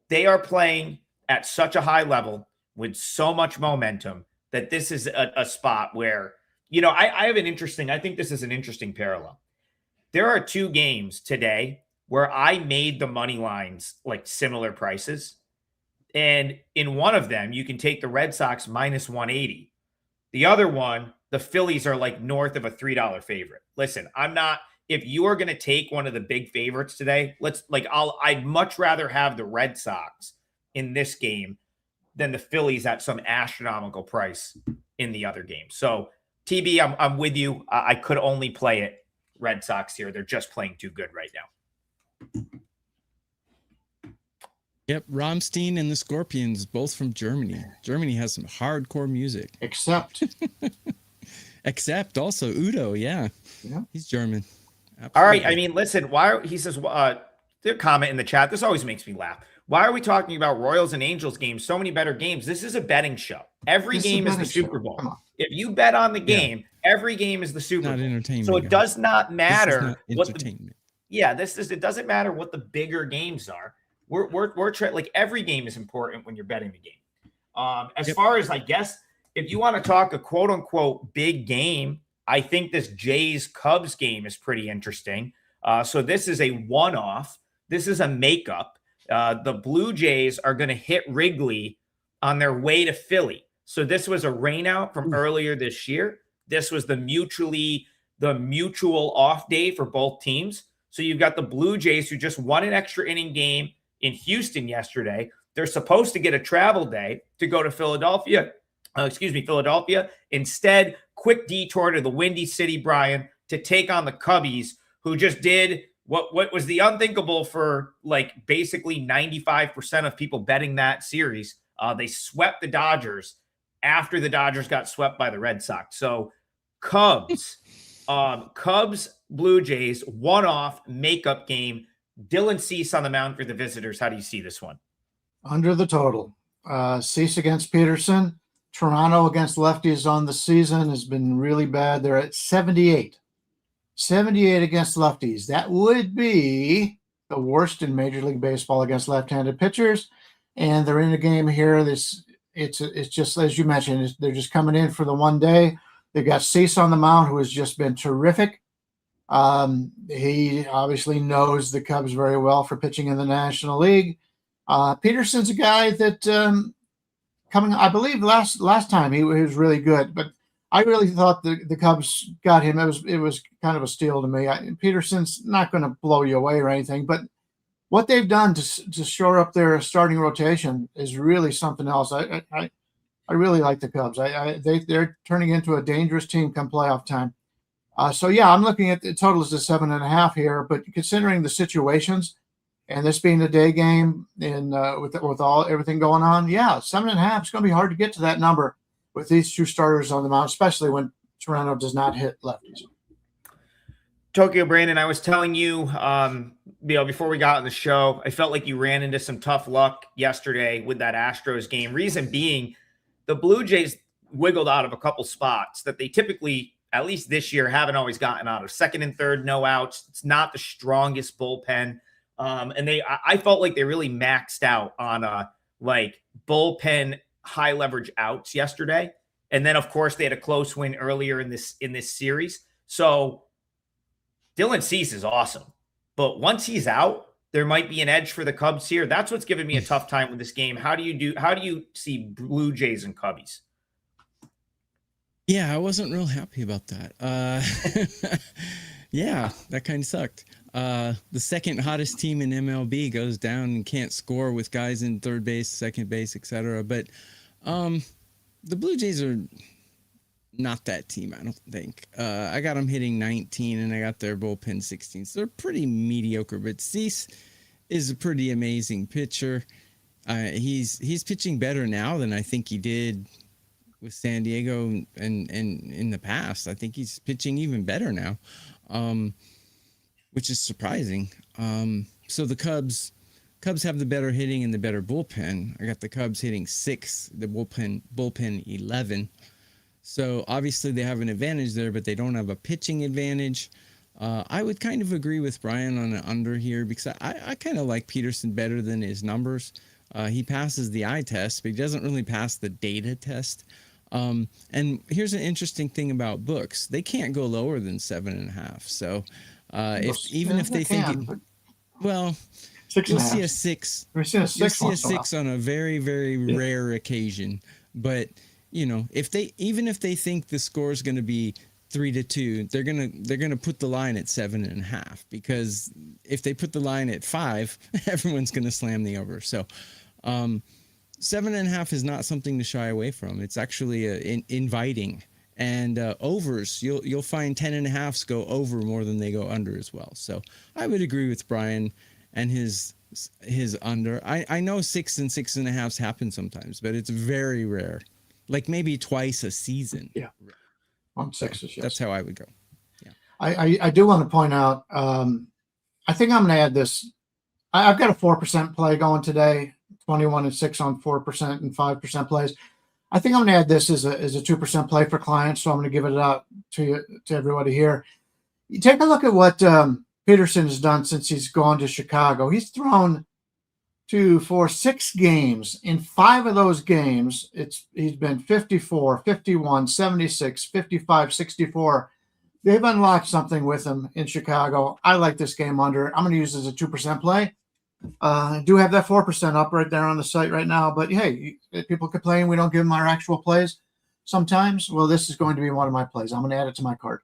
They are playing at such a high level with so much momentum that this is a spot where, I think this is an interesting parallel. There are two games today where I made the money lines like similar prices. And in one of them, you can take the Red Sox minus 180. The other one, the Phillies are like north of a $3 favorite. Listen, if you are going to take one of the big favorites today, I'd much rather have the Red Sox in this game than the Phillies at some astronomical price in the other game. So TB, I'm with you. I could only play it Red Sox here. They're just playing too good right now.
Yep, Rammstein and the Scorpions, both from Germany. Germany has some hardcore music.
Except
also Udo, yeah. He's German. Absolutely.
All right. I mean, listen, he says, the comment in the chat, this always makes me laugh. Why are we talking about Royals and Angels games? So many better games. This is a betting show. Every game is the Super Bowl. If you bet on the game, every game is the Super Bowl.
Entertainment.
So it does not matter
entertainment.
It doesn't matter what the bigger games are. We're like every game is important when you're betting the game. As far as I guess, if you want to talk a quote unquote big game, I think this Jays Cubs game is pretty interesting. So this is a one-off. This is a makeup. The Blue Jays are going to hit Wrigley on their way to Philly. So this was a rainout from earlier this year. This was the mutual off day for both teams. So you've got the Blue Jays who just won an extra inning game in Houston yesterday. They're supposed to get a travel day to go to Philadelphia. Instead, quick detour to the Windy City, Brian, to take on the Cubbies, who just did what was the unthinkable for like basically 95% of people betting that series. They swept the Dodgers after the Dodgers got swept by the Red Sox. So Cubs, Blue Jays, one-off makeup game. Dylan Cease on the mound for the visitors. How do you see this one?
Under the total. Cease against Peterson. Toronto against lefties on the season has been really bad. They're at 78. 78 against lefties. That would be the worst in Major League Baseball against left-handed pitchers. And they're in a game here. It's just, as you mentioned, they're just coming in for the one day. They've got Cease on the mound, who has just been terrific. He obviously knows the Cubs very well for pitching in the National League. Peterson's a guy that I believe last time he was really good, but I really thought the Cubs got him. It was kind of a steal to me. Peterson's not going to blow you away or anything, but what they've done to shore up their starting rotation is really something else. I really like the Cubs. They're turning into a dangerous team come playoff time. So I'm looking at the total is the 7.5 here, but considering the situations and this being a day game and with everything going on, 7.5 is going to be hard to get to that number with these two starters on the mound, especially when Toronto does not hit lefties.
Tokyo Brandon, I was telling you, before we got on the show, I felt like you ran into some tough luck yesterday with that Astros game. Reason being, the Blue Jays wiggled out of a couple spots that they typically, at least this year, haven't always gotten out of. Second and third, no outs. It's not the strongest bullpen. And I felt like they really maxed out on bullpen high leverage outs yesterday. And then of course they had a close win earlier in this series. So Dylan Cease is awesome, but once he's out, there might be an edge for the Cubs here. That's what's given me a tough time with this game. How do you see Blue Jays and Cubbies?
Yeah, I wasn't real happy about that. That kind of sucked. The second hottest team in MLB goes down and can't score with guys in third base, second base, etc. But the Blue Jays are not that team, I don't think. I got them hitting 19 and I got their bullpen 16. So they're pretty mediocre, but Cease is a pretty amazing pitcher. He's pitching better now than I think he did with San Diego and in the past. I think he's pitching even better now, which is surprising. So the Cubs have the better hitting and the better bullpen. I got the Cubs hitting 6, the bullpen 11. So obviously they have an advantage there, but they don't have a pitching advantage. I would kind of agree with Brian on an under here because I kind of like Peterson better than his numbers. He passes the eye test, but he doesn't really pass the data test. And here's an interesting thing about books. They can't go lower than 7.5. So if they think, well,
6.5.
you'll see a 6.
We've seen a 6.
You'll see a 6 on a very, very rare occasion. But, if they think the score is going to be 3-2, they're gonna put the line at 7.5, because if they put the line at 5, everyone's gonna slam the over. So 7.5 is not something to shy away from. It's actually inviting. And overs, you'll find 10.5s go over more than they go under as well. So I would agree with Brian and his under. I know 6 and 6.5s happen sometimes, but it's very rare. Like maybe twice a season.
Yeah. On 6s, yes.
That's how I would go.
Yeah. I do want to point out, I think I'm going to add this. I've got a 4% play going today, 21-6 on 4% and 5% plays. I think I'm going to add this as a 2% play for clients. So I'm going to give it out to everybody here. You take a look at what Peterson has done since he's gone to Chicago. He's thrown for 6 games. In 5 of those games, he's been 54, 51, 76, 55, 64. They've unlocked something with him in Chicago. I like this game under. I'm going to use it as a 2% play. I do have that 4% up right there on the site right now. But hey, people complain we don't give them our actual plays sometimes. Well, this is going to be one of my plays. I'm going to add it to my card.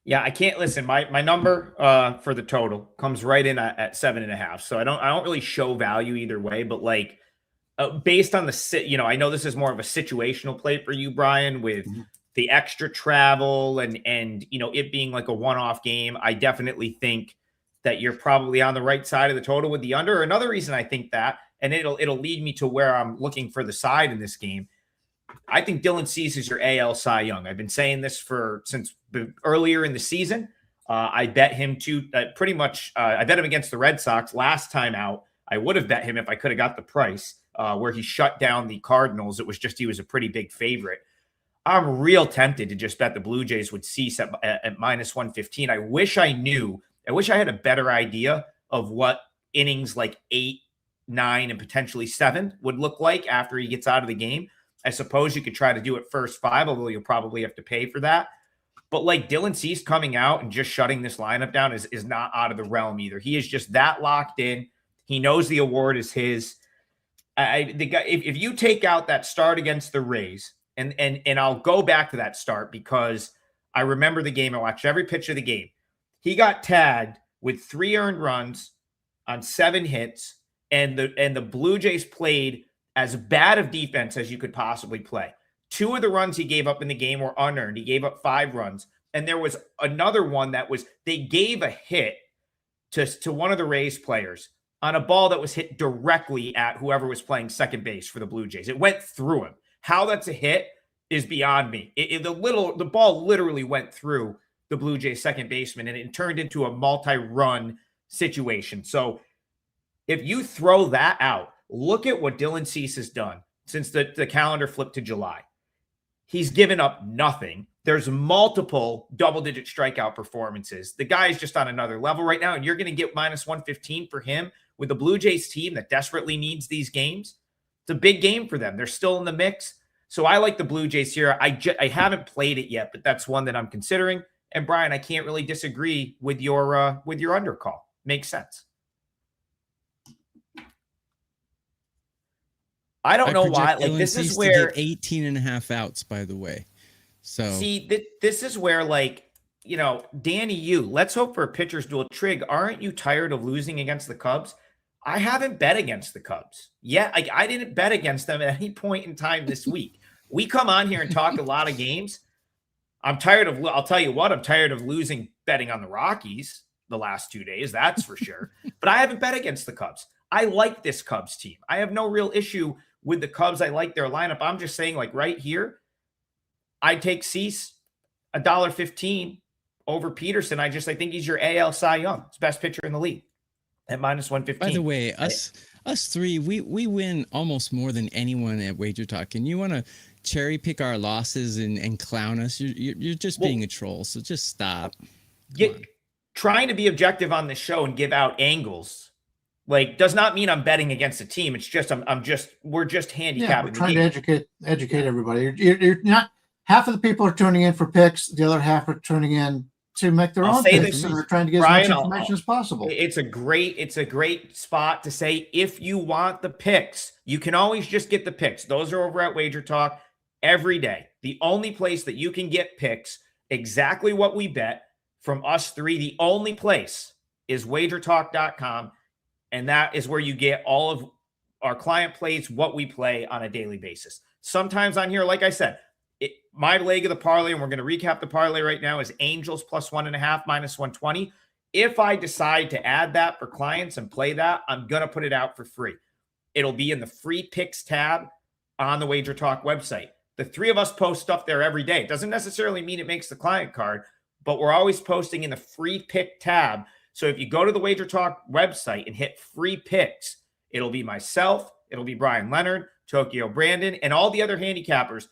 Yeah, I can't listen. My number for the total comes right in at 7.5. So I don't really show value either way, but like based on the I know this is more of a situational play for you, Brian, with the extra travel and it being like a one-off game. I definitely think that you're probably on the right side of the total with the under. Another reason I think that, and it'll lead me to where I'm looking for the side in this game. I think Dylan Cease is your AL Cy Young. I've been saying this since earlier in the season. I bet him pretty much. I bet him against the Red Sox last time out. I would have bet him if I could have got the price where he shut down the Cardinals. It was just he was a pretty big favorite. I'm real tempted to just bet the Blue Jays would cease at minus 115. I wish I had a better idea of what innings like 8, 9, and potentially 7 would look like after he gets out of the game. I suppose you could try to do it first 5, although you'll probably have to pay for that. But like Dylan Cease coming out and just shutting this lineup down is not out of the realm either. He is just that locked in. He knows the award is his. If you take out that start against the Rays, and I'll go back to that start because I remember the game. I watched every pitch of the game. He got tagged with 3 earned runs on 7 hits, and the Blue Jays played as bad of defense as you could possibly play. 2 of the runs he gave up in the game were unearned. He gave up 5 runs. And there was another one they gave a hit to one of the Rays players on a ball that was hit directly at whoever was playing second base for the Blue Jays. It went through him. How that's a hit is beyond me. The ball literally went through the Blue Jays second baseman, and it turned into a multi-run situation. So if you throw that out, look at what Dylan Cease has done since the calendar flipped to July. He's given up nothing. There's multiple double-digit strikeout performances. The guy is just on another level right now, and you're going to get minus 115 for him with the Blue Jays team that desperately needs these games. It's a big game for them. They're still in the mix. So I like the Blue Jays here. I haven't played it yet, but that's one that I'm considering. And Brian, I can't really disagree with your under call. Makes sense. I don't know why. Like this is where
18.5 outs, by the way. So
see, this is where Danny, let's hope for a pitcher's duel. Trig, aren't you tired of losing against the Cubs? I haven't bet against the Cubs yet. I didn't bet against them at any point in time this week. We come on here and talk a lot of games. I'll tell you what, I'm tired of losing betting on the Rockies the last 2 days. That's for sure. But I haven't bet against the Cubs. I like this Cubs team. I have no real issue with the Cubs. I like their lineup. I'm just saying, like right here, I'd take Cease $1.15 over Peterson. I think he's your AL Cy Young. It's best pitcher in the league at minus 115.
By the way, us three, we win almost more than anyone at WagerTalk, and you want to cherry pick our losses and clown us. You're just being a troll. So just stop.
Trying to be objective on this show and give out angles does not mean I'm betting against a team. It's just we're just handicapping.
We're trying to educate everybody. You're not, half of the people are tuning in for picks, the other half are tuning in to make their own picks, and we're trying to get as much information as possible.
It's a great spot to say, if you want the picks, you can always just get the picks. Those are over at WagerTalk every day. The only place that you can get picks, exactly what we bet from us three, the only place is WagerTalk.com. And that is where you get all of our client plays, what we play on a daily basis. Sometimes on here, like I said, my leg of the parlay, and we're going to recap the parlay right now, is Angels plus 1.5 minus 120. If I decide to add that for clients and play that, I'm going to put it out for free. It'll be in the free picks tab on the WagerTalk website. The three of us post stuff there every day. It doesn't necessarily mean it makes the client card, but we're always posting in the free pick tab. So if you go to the WagerTalk website and hit free picks, it'll be myself, it'll be Bryan Leonard, Tokyo Brandon, and all the other handicappers,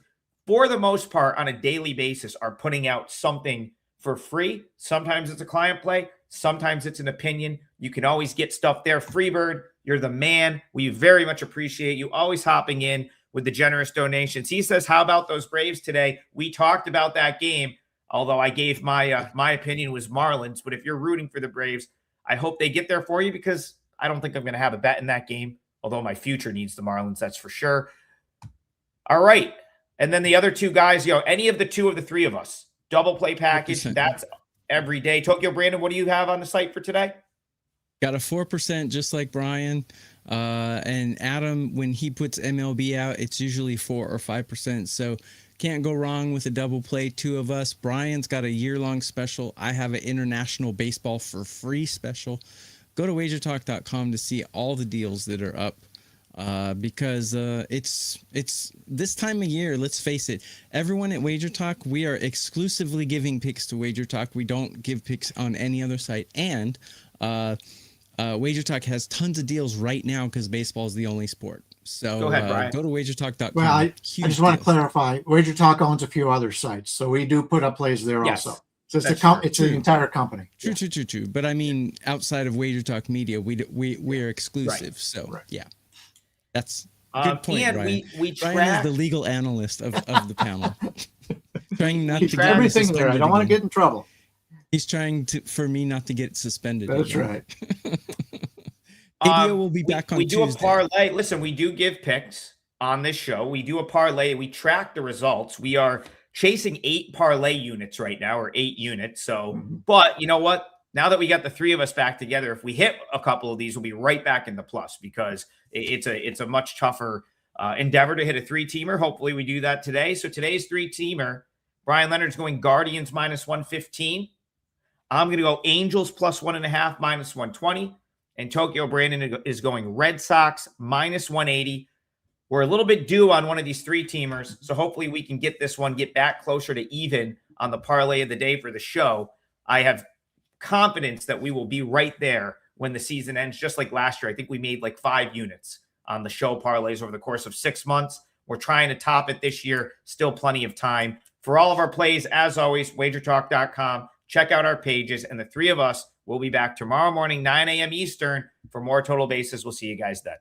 for the most part, on a daily basis, are putting out something for free. Sometimes it's a client play. Sometimes it's an opinion. You can always get stuff there. Freebird, you're the man. We very much appreciate you always hopping in with the generous donations. He says, how about those Braves today? We talked about that game. Although I gave my opinion was Marlins, but if you're rooting for the Braves, I hope they get there for you, because I don't think I'm going to have a bet in that game, although my future needs the Marlins, that's for sure. All right. And then the other two guys, any of the two of the three of us, double play package, that's every day. Tokyo Brandon, what do you have on the site for today?
Got a 4%, just like Brian. And Adam, when he puts MLB out, it's usually 4 or 5%. So can't go wrong with a double play, two of us. Brian's got a year-long special. I have an international baseball for free special. Go to wagertalk.com to see all the deals that are up, because it's this time of year. Let's face it. Everyone at WagerTalk, we are exclusively giving picks to WagerTalk. We don't give picks on any other site. And WagerTalk has tons of deals right now because baseball is the only sport. So
go ahead, Brian.
Go to wagertalk.com.
Well, I just want to clarify. WagerTalk owns a few other sites, so we do put up plays there also. So it's the entire company.
True. But I mean, outside of WagerTalk Media, we're exclusive. Right. So yeah, that's a good point,
and
Brian.
We
Brian is the legal analyst of the panel. Trying not to get
everything there. I don't want to get in trouble.
He's trying for me not to get suspended.
That's right.
ABO will be back on Tuesday.
We do a parlay. Listen, we do give picks on this show. We do a parlay. We track the results. We are chasing 8 parlay units right now, or 8 units. So, but you know what? Now that we got the three of us back together, if we hit a couple of these, we'll be right back in the plus, because it's a much tougher endeavor to hit a 3-teamer. Hopefully we do that today. So today's 3-teamer, Bryan Leonard's going Guardians minus 115. I'm going to go Angels plus 1.5 minus 120. And Tokyo Brandon is going Red Sox minus 180. We're a little bit due on one of these 3-teamers, so hopefully we can get this one, get back closer to even on the parlay of the day for the show. I have confidence that we will be right there when the season ends, just like last year. I think we made like 5 units on the show parlays over the course of 6 months. We're trying to top it this year. Still plenty of time. For all of our plays, as always, wagertalk.com. Check out our pages, and the three of us will be back tomorrow morning, 9 a.m. Eastern, for more Total Bases. We'll see you guys then.